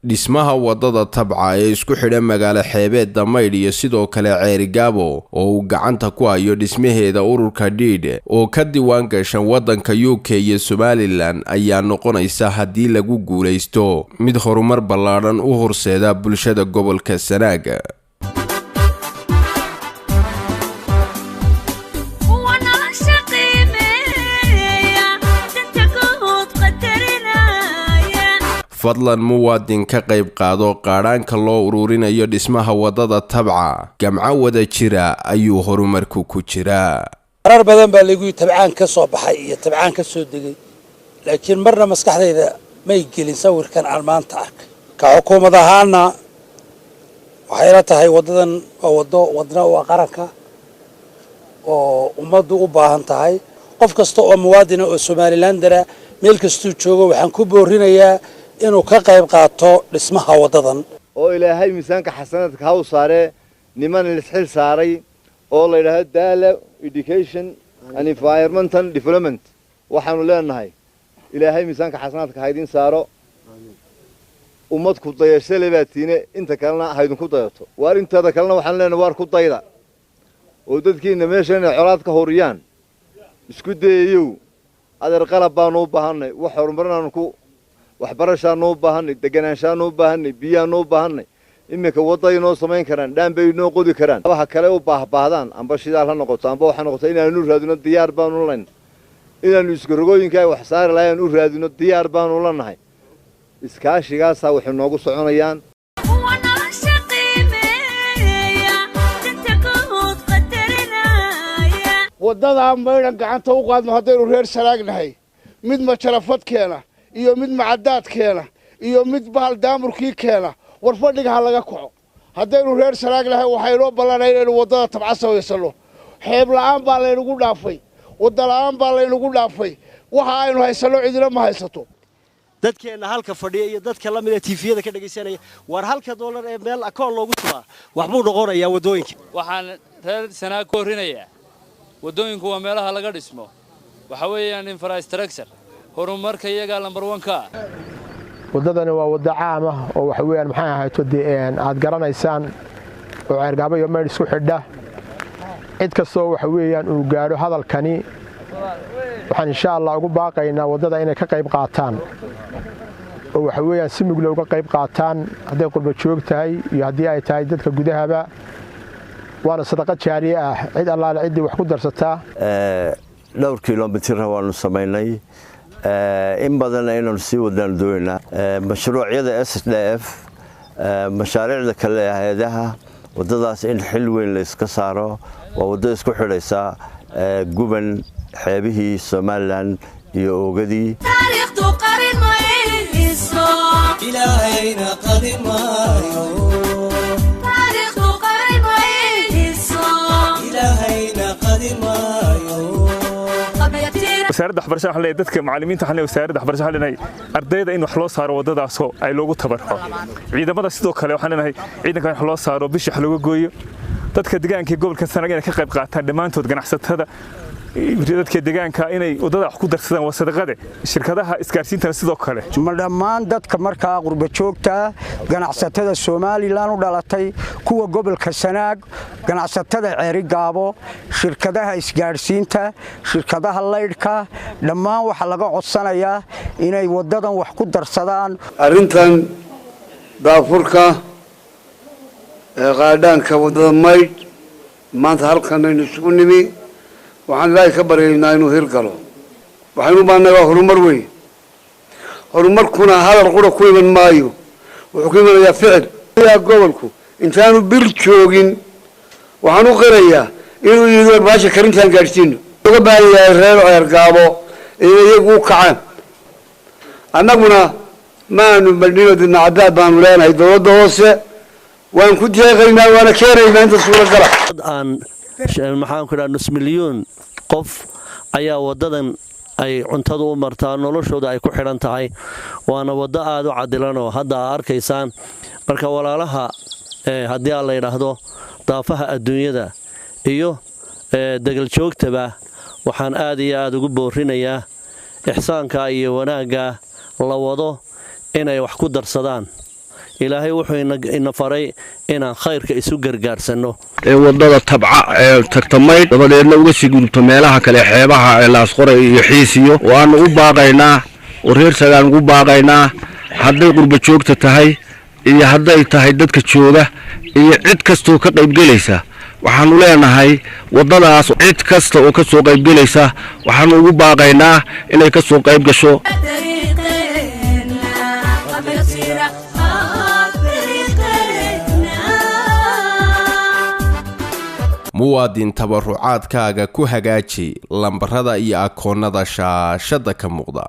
dhismaha wadada tabca ee isku xidha magaalo xeebeedda Maydh iyo sidoo kale Ceerigaabo oo uu gacanta ku hayo dhismaheeda ururka DID oo ka diiwaan gashan wadanka UK iyo Somaliland ayaa noqonaysa haddii lagu guuleysto mid horumar ballaaran u horseeda bulshada gobolka Sanaag. fadlan muwaadin ka qayb qaado qaaraanka loo ururinayo dhismaha wadada tabca gamca wada jira ayuu horumarku ku jiraa. qarar badan baa lagu tabcaan ka soo baxay iyo tabcaan ka soo degay laakiin marna maskaxdayda may gelin sawirkan aan maanta arkay ka xukuumad ahaana waxay la tahay wadadan wadna waa qaranka oo ummadu u baahan tahay qof kasta oo muwaadin oo Somalilandera meel kastuu joogo waxaan ku boorinayaa inuu ka qayb qaato dhismaha wadadan oo Ilaahay miisaanka xasanadka ha u saare niman xil saaray oo la yiraahdo Daala Education and Environmental Development waxaanu leenahay Ilaahay miisaanka xasanadka ha idin saaro ummad ku dayasho leeyahay inta kalena ha idin ku dayato waar intada kalena waxaan leenahay waar ku dayda oo dadkiina meeshan colaad ka horiyaan isku dayayo adar qalab baan u baahanay wax horumarnaan ku waxbarashaan u baahanay deganaanshaan u baahanay biyaan u baahanay imika wadayno sameyn karaan dhaanbay noo qodi karaan waxa kale u baahdaan amba shidaal ha noqoto amba waxa noqoto inaanu raadino diyaar baan u leyn inaanu isku rogooyinka wax saar laayeen u raadino diyaar baan u leenahay iskaashigaas wuxuu noogu soconayaan wadada Maydh gacanta u qaadno hadaynu reer Sanaagnahay mid ma jarafad keena iyo mid macadaad keena iyo mid bahal daamurkii keena war fadhiga ha laga kaco hadaynu reer Sanaagnahay waxaynu ballanay inaynu wadada tabca saweysano xeeb la'aan baa laynagu dhaafay wada la'aan baa laynagu dhaafay waxa aynu haysano cidina ma haysato dadkeena halka fadhiya iyo dadka la mid ah TV-da ka dhageysanaya war halka dollar ee meel akoon loogu tubaa wax buu noqonayaa wadooyinka waxaan reer Sanaag ku horinayaa wadooyinku waa meelaha laga dhismo waxa weeyaan infrastructure horumarka iyaga lambar 1 ka wadadani waa wada caam ah oo waxa weeyaan maxay ahayto aad garanaysaan oo Ceerigaabo iyo Maydh isku xidha cid kastoo waxa weeyaan uu gaaro hadalkani waxaan insha Allah ugu baaqaynaa wadada inay ka qayb qaataan oo waxa weeyaan si mug looga qayb qaataan haday qurba joog tahay iyo hadii ay tahay dadka gudahaba waana sadaqa jaariye ah cid Allah la cid wax ku darsataa dhowr kiiloomitir waanu sameynay in badan aynu sii wadaan doonaa mashruucyada SDF mashaariicda kale hay'adaha wadadaas in xil weyn la iska saaro waa wada isku xidhaysa guban xeebihii Somaliland iyo ogadii taariikhdu qarin ma ihiso ilaahayna qarin maayo taariikhdu qarin ma ihiso ilaahayna qarin maayo wasaaradda waxbarashada waxaa leeyahay dadka macallimiinta waxaa leeyahay wasaaradda waxbarashada waxaa leeyahay ardayda in wax loo saaro wadadaas oo ay loogu tabarco ciidamada sidoo kale waxaan leeyahay ciidanka wax loo saaro bishi wax looga gooyo dadka deegaanka gobolka Sanaag inay ka qayb qaataan dhamaantood ganacsatada dadka deegaanka inay wadada wax ku darsadaan wasadaqada shirkadaha isgaarsiinta sidoo kale ma dhammaan dadka markaa qurba joogta ganacsatada Somaliland u dhalatay kuwa gobolka Sanaag ganacsatada Ceerigaabo shirkadaha isgaarsiinta shirkadaha leydhka dhammaan waxa laga codsanayaa inay wadadan wax ku darsadaan arintan daafurka qaadaanka wadada Maydh maanta halkan aynu isugu nimi waxaan ilaahay ka baryaynaa inuu hirgalo waxaynu baanahay horumar weyn horumarkuna hadal qura ku iman maayo wuxuu ku imanayaa ficil gobolku intaanu bil joogin waxaan u qirayaa inuu yidhi baasha karintaan gaarsiino uga baahan yahay reer Ceerigaabo inay iyagu u kacaan annaguna maanu badhino dinacadaad baanu leenahay dowladda hoose waan ku deeqaynaa waana keenaynaa inta suuragala maxaan ku dhahaa nus milyan qof ayaa wadadan ay cuntada u martaa noloshooda ay ku xidhan tahay waana wada aad u cadilan oo hadda arkaysaan marka walaalaha haddii aan la yiraahdo daafaha adduunyada iyo dagal joogtaba waxaan aad iyo aad ugu boorinayaa ihsaanka iyo wanaagga la wado inay wax ku darsadaan ilaahay wuxuu ina faray inaan khayrka isu gargaarsano wadada tabca ee tagta Maydh dabadeedna uga sii gudubto meelaha kale xeebaha ee Laasqore iyo Xiisiyo waan u baaqaynaa oo reer Sagaan ugu baaqaynaa hadday qurba joogta tahay iyo hadday tahay dadka jooga iyo cid kasta oo ka qayb galaysa waxaanu leenahay wadadaas cid kasta oo ka soo qayb galaysa waxaanu ugu baaqaynaa inay ka soo qayb gasho muwaadin tabarucaadkaaga ku hagaaji lambarada iyo akoonnada shaashada ka muuqda.